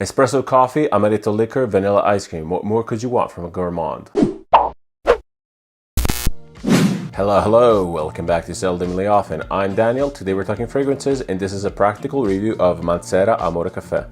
Espresso coffee, amaretto liquor, vanilla ice cream. What more could you want from a gourmand? Hello, welcome back to Seldomly Often. I'm Daniel, today we're talking fragrances and this is a practical review of Mancera Amore Caffè.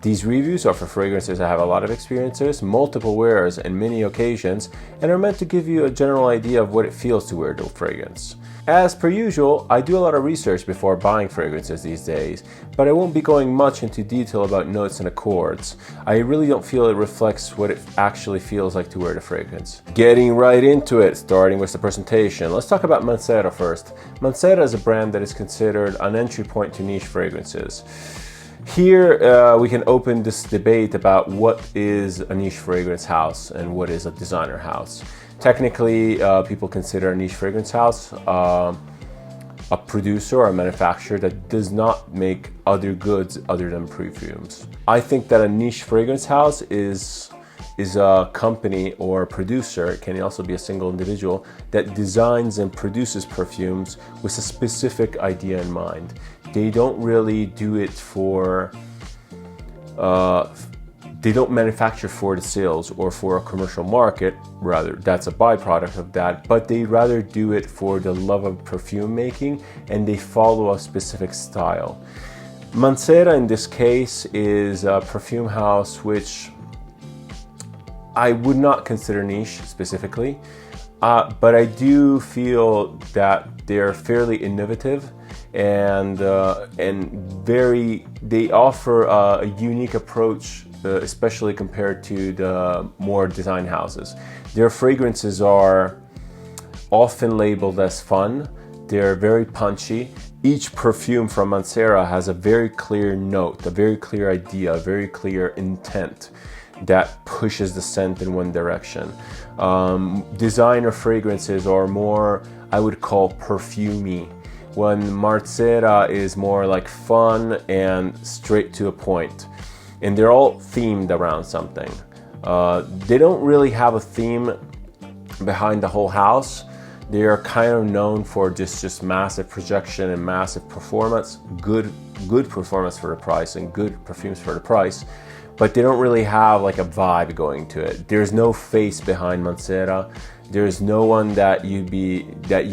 These reviews are for fragrances that have a lot of experiences, multiple wears and many occasions, and are meant to give you a general idea of what it feels to wear the fragrance. As per usual, I do a lot of research before buying fragrances these days, but I won't be going much into detail about notes and accords. I really don't feel it reflects what it actually feels like to wear the fragrance. Getting right into it, starting with the presentation. Let's talk about Mancera first. Mancera is a brand that is considered an entry point to niche fragrances. Here we can open this debate about what is a niche fragrance house and what is a designer house. Technically, people consider a niche fragrance house a producer or a manufacturer that does not make other goods other than perfumes. I think that a niche fragrance house is a company or a producer, it can also be a single individual, that designs and produces perfumes with a specific idea in mind. They don't really do it for, they don't manufacture for the sales or for a commercial market, rather that's a byproduct of that, but they rather do it for the love of perfume making and they follow a specific style. Mancera in this case is a perfume house which I would not consider niche specifically, but I do feel that they're fairly innovative and they offer a unique approach, especially compared to the more design houses. Their fragrances are often labeled as fun. They're very punchy. Each perfume from Mancera has a very clear note, a very clear idea, a very clear intent that pushes the scent in one direction. Designer fragrances are more, I would call, perfumey, when Mancera is more like fun and straight to a point. And they're all themed around something. They don't really have a theme behind the whole house. They are kind of known for just massive projection and massive performance, good performance for the price and good perfumes for the price. But they don't really have like a vibe going to it. There's no face behind Mancera. There's no one that you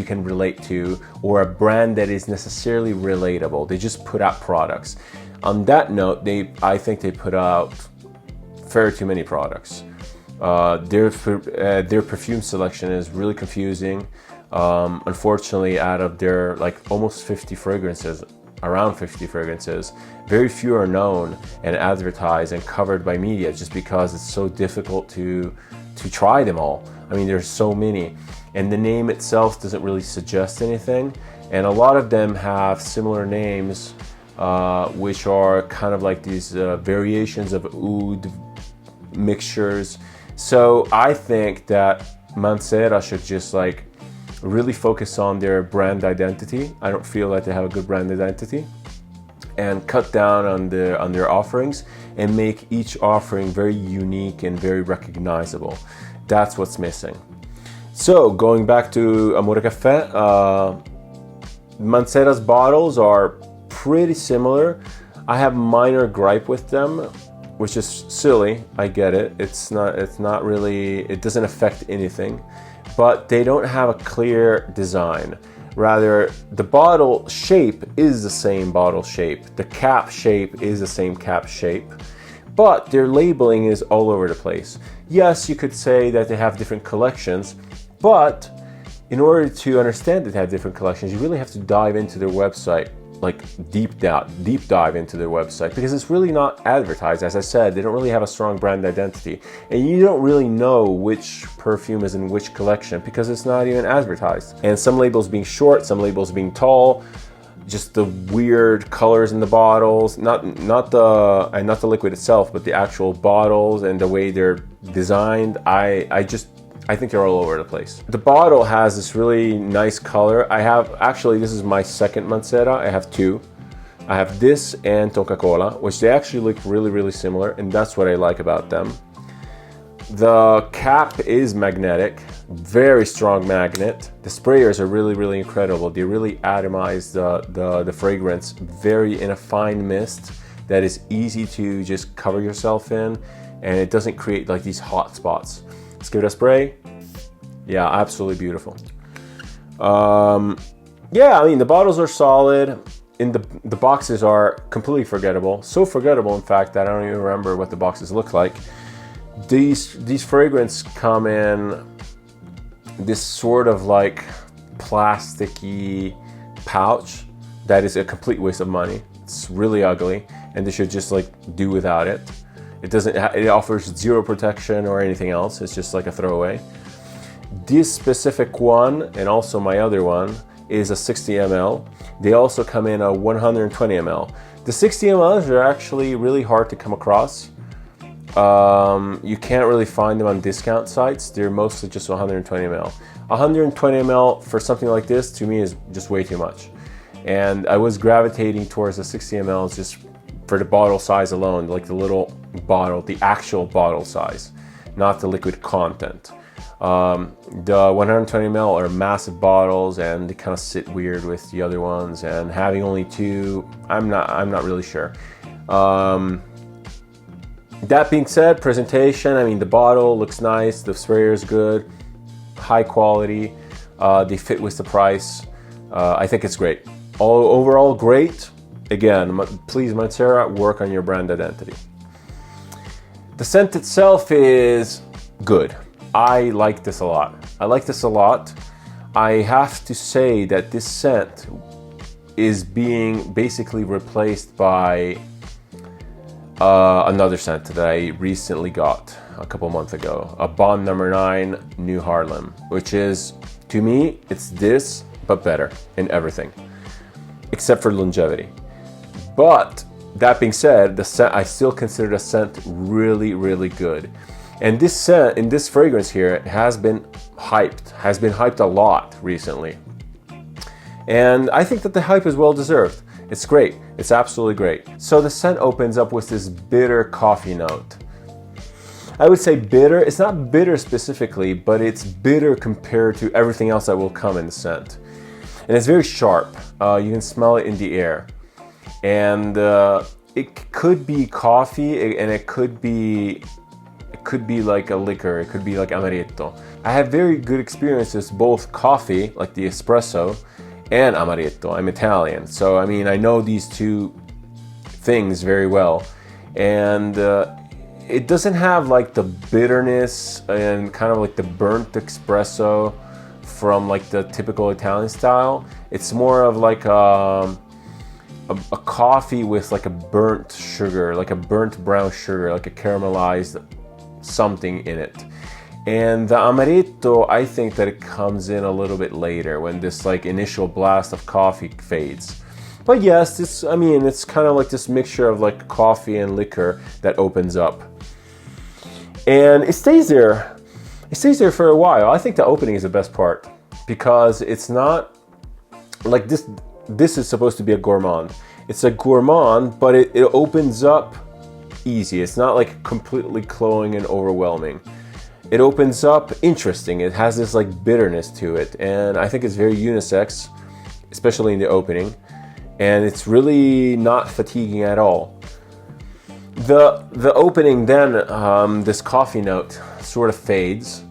can relate to, or a brand that is necessarily relatable. They just put out products. On that note, I think they put out far too many products. Their perfume selection is really confusing. Unfortunately, out of their like almost 50 fragrances, around 50 fragrances, very few are known and advertised and covered by media just because it's so difficult to try them all. I mean, there's so many, and the name itself doesn't really suggest anything, and a lot of them have similar names which are kind of like these variations of oud mixtures. So I think that Mancera should just like really focus on their brand identity. I don't feel like they have a good brand identity, and cut down on their offerings and make each offering very unique and very recognizable. That's what's missing. So going back to Amore Caffè, Mancera's bottles are pretty similar. I have minor gripe with them, which is silly. I get it. It's not really, it doesn't affect anything, but they don't have a clear design. Rather, the bottle shape is the same bottle shape. The cap shape is the same cap shape, but their labeling is all over the place. Yes, you could say that they have different collections, but in order to understand that they have different collections, you really have to dive into their website, like deep dive into their website, because it's really not advertised. As I said, they don't really have a strong brand identity, and you don't really know which perfume is in which collection because it's not even advertised. And some labels being short, some labels being tall, just the weird colors in the bottles, not the liquid itself, but the actual bottles and the way they're designed. I think they're all over the place. The bottle has this really nice color. Actually, this is my second Mancera. I have two. I have this and Coca-Cola, which they actually look really, really similar, and that's what I like about them. The cap is magnetic, very strong magnet. The sprayers are really, really incredible. They really atomize the fragrance very in a fine mist, that is easy to just cover yourself in, and it doesn't create like these hot spots. Let's give it a spray. Yeah, absolutely beautiful. Yeah, I mean, the bottles are solid. The boxes are completely forgettable. So forgettable, in fact, that I don't even remember what the boxes look like. These fragrances come in this sort of like plasticky pouch that is a complete waste of money. It's really ugly, and they should just like do without it. It offers zero protection or anything else. It's just like a throwaway. This specific one, and also my other one, is a 60 ml. They also come in a 120 ml. The 60 ml are actually really hard to come across. You can't really find them on discount sites. They're mostly just 120 ml. 120 ml for something like this, to me, is just way too much. And I was gravitating towards the 60 ml just for the bottle size alone, like the little bottle, the actual bottle size, not the liquid content. The 120 ml are massive bottles, and they kind of sit weird with the other ones, and having only two, I'm not really sure. That being said, presentation, I mean, the bottle looks nice, the sprayer is good, high quality, they fit with the price. I think it's great. Overall great. Again, please, Mancera, work on your brand identity. The scent itself is good. I like this a lot. I have to say that this scent is being basically replaced by another scent that I recently got a couple months ago, a Bond No. 9 New Harlem, which is, to me, it's this, but better in everything, except for longevity. But that being said, the scent, I still consider the scent really, really good. And this scent, in this fragrance here, has been hyped a lot recently. And I think that the hype is well deserved. It's great, it's absolutely great. So the scent opens up with this bitter coffee note. I would say bitter, it's not bitter specifically, but it's bitter compared to everything else that will come in the scent. And it's very sharp, you can smell it in the air. And it could be coffee, and it could be like a liquor, it could be like amaretto. I have very good experiences, both coffee, like the espresso, and amaretto. I'm Italian, so I mean, I know these two things very well. And it doesn't have like the bitterness and kind of like the burnt espresso from like the typical Italian style. It's more of like a coffee with like a burnt sugar, like a burnt brown sugar, like a caramelized something in it. And the amaretto, I think that it comes in a little bit later when this like initial blast of coffee fades. But yes, this, I mean, it's kind of like this mixture of like coffee and liquor that opens up. And it stays there. It stays there for a while. I think the opening is the best part because it's not like this. This is supposed to be a gourmand. It's a gourmand, but it opens up easy. It's not like completely cloying and overwhelming. It opens up interesting. It has this like bitterness to it, and I think it's very unisex, especially in the opening. And it's really not fatiguing at all. The opening then, this coffee note sort of fades,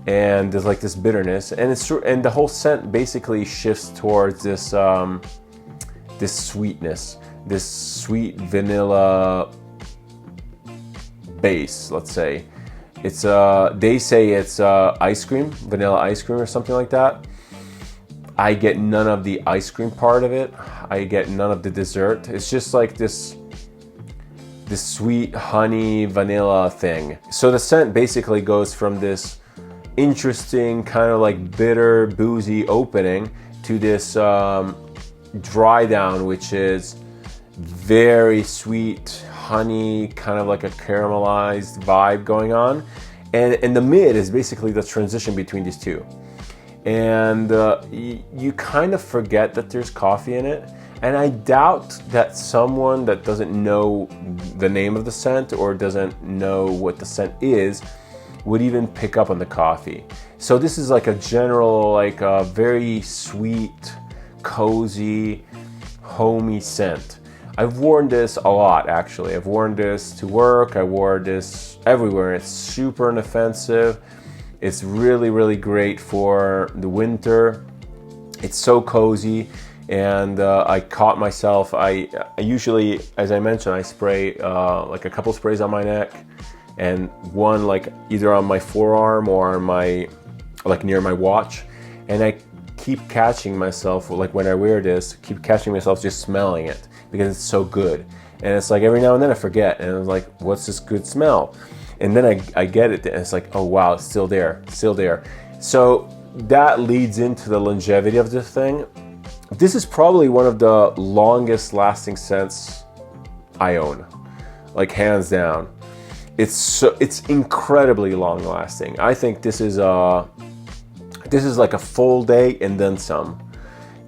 and there's like this bitterness, and the whole scent basically shifts towards this this sweetness, this sweet vanilla base, let's say. It's they say it's ice cream, vanilla ice cream or something like that. I get none of the ice cream part of it. I get none of the dessert. It's just like this sweet honey vanilla thing. So the scent basically goes from this interesting kind of like bitter boozy opening to this dry down, which is very sweet honey, kind of like a caramelized vibe going on. And in the mid is basically the transition between these two. And you kind of forget that there's coffee in it. And I doubt that someone that doesn't know the name of the scent or doesn't know what the scent is would even pick up on the coffee. So this is like a general, like a very sweet, cozy, homey scent. I've worn this a lot, actually. I've worn this to work, I wore this everywhere. It's super inoffensive. It's really, really great for the winter. It's so cozy, and I caught myself, I usually, as I mentioned, I spray like a couple sprays on my neck, and one like either on my forearm or on my, like near my watch, and I keep catching myself, like when I wear this, keep catching myself just smelling it because it's so good. And it's like every now and then I forget, and I'm like, what's this good smell? And then I get it, and it's like, oh wow, it's still there, still there. So that leads into the longevity of this thing. This is probably one of the longest lasting scents I own, like hands down. It's incredibly long lasting. I think this is like a full day and then some.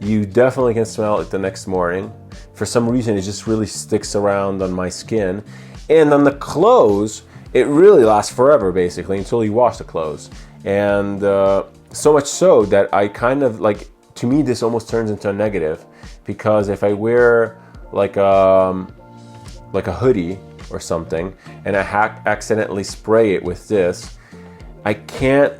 You definitely can smell it the next morning. For some reason, it just really sticks around on my skin. And on the clothes, it really lasts forever, basically, until you wash the clothes. And so much so that I kind of, like, to me, this almost turns into a negative. Because if I wear like a hoodie or something, and I accidentally spray it with this, I can't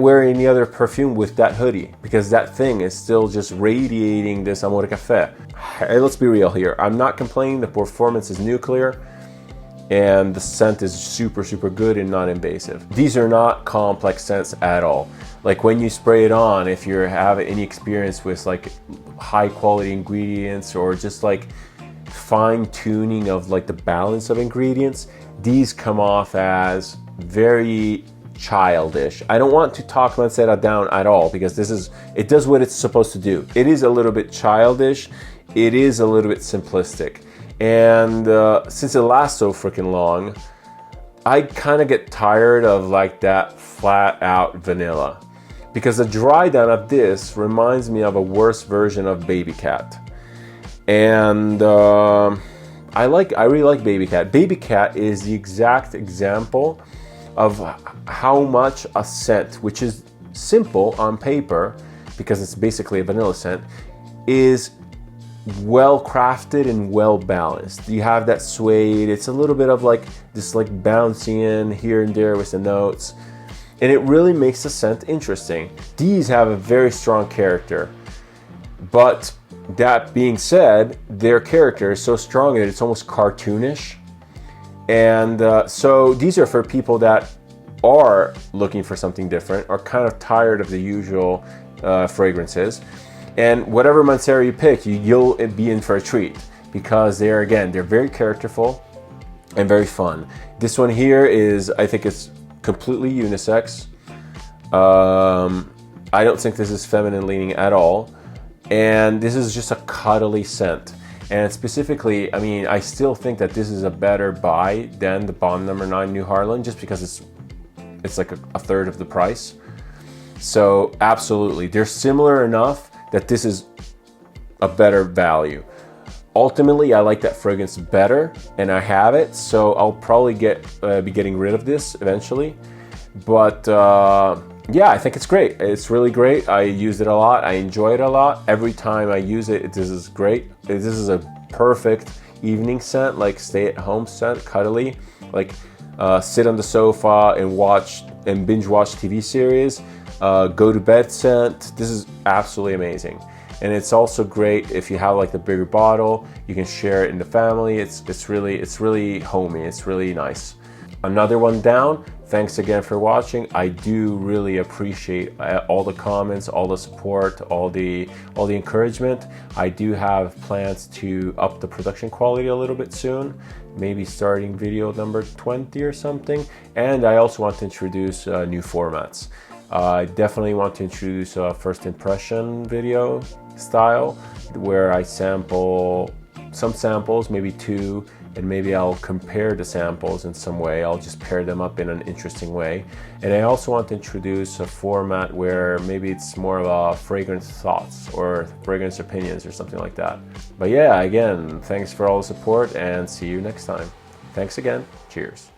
wear any other perfume with that hoodie, because that thing is still just radiating this Amore Caffè. Hey, let's be real here. I'm not complaining. The performance is nuclear, and the scent is super, super good and not invasive. These are not complex scents at all. Like when you spray it on, if you have any experience with like high quality ingredients or just like fine tuning of like the balance of ingredients, these come off as very childish. I don't want to talk Mancera down at all, because it does what it's supposed to do. It is a little bit childish. It is a little bit simplistic. And since it lasts so freaking long, I kind of get tired of like that flat out vanilla, because the dry down of this reminds me of a worse version of Baby Cat. And I really like Baby Cat. Baby Cat is the exact example of how much a scent, which is simple on paper because it's basically a vanilla scent, is well crafted and well balanced. You have that suede, it's a little bit of like this like bouncing in here and there with the notes, and it really makes the scent interesting. These have a very strong character, but that being said, their character is so strong that it's almost cartoonish. And so these are for people that are looking for something different, or kind of tired of the usual fragrances. And whatever Mancera you pick, you'll be in for a treat, because they're very characterful and very fun. This one here is, I think it's completely unisex. I don't think this is feminine leaning at all. And this is just a cuddly scent. And specifically, I mean, I still think that this is a better buy than the Bond No. 9 New Harlan, just because it's like a third of the price. So absolutely, they're similar enough that this is a better value. Ultimately, I like that fragrance better, and I have it, so I'll probably be getting rid of this eventually. But yeah, I think it's great. It's really great. I use it a lot. I enjoy it a lot. Every time I use it, this is great. This is a perfect evening scent, like stay-at-home scent, cuddly, like sit on the sofa and binge watch TV series, go to bed scent. This is absolutely amazing. And it's also great if you have like the bigger bottle, you can share it in the family. It's really homey. It's really nice. Another one down. Thanks again for watching. I do really appreciate all the comments, all the support, all the encouragement. I do have plans to up the production quality a little bit soon, maybe starting video number 20 or something. And I also want to introduce new formats. I definitely want to introduce a first impression video style, where I sample some samples, maybe 2, and maybe I'll compare the samples in some way. I'll just pair them up in an interesting way. And I also want to introduce a format where maybe it's more of a fragrance thoughts or fragrance opinions or something like that. But yeah, again, thanks for all the support, and see you next time. Thanks again. Cheers.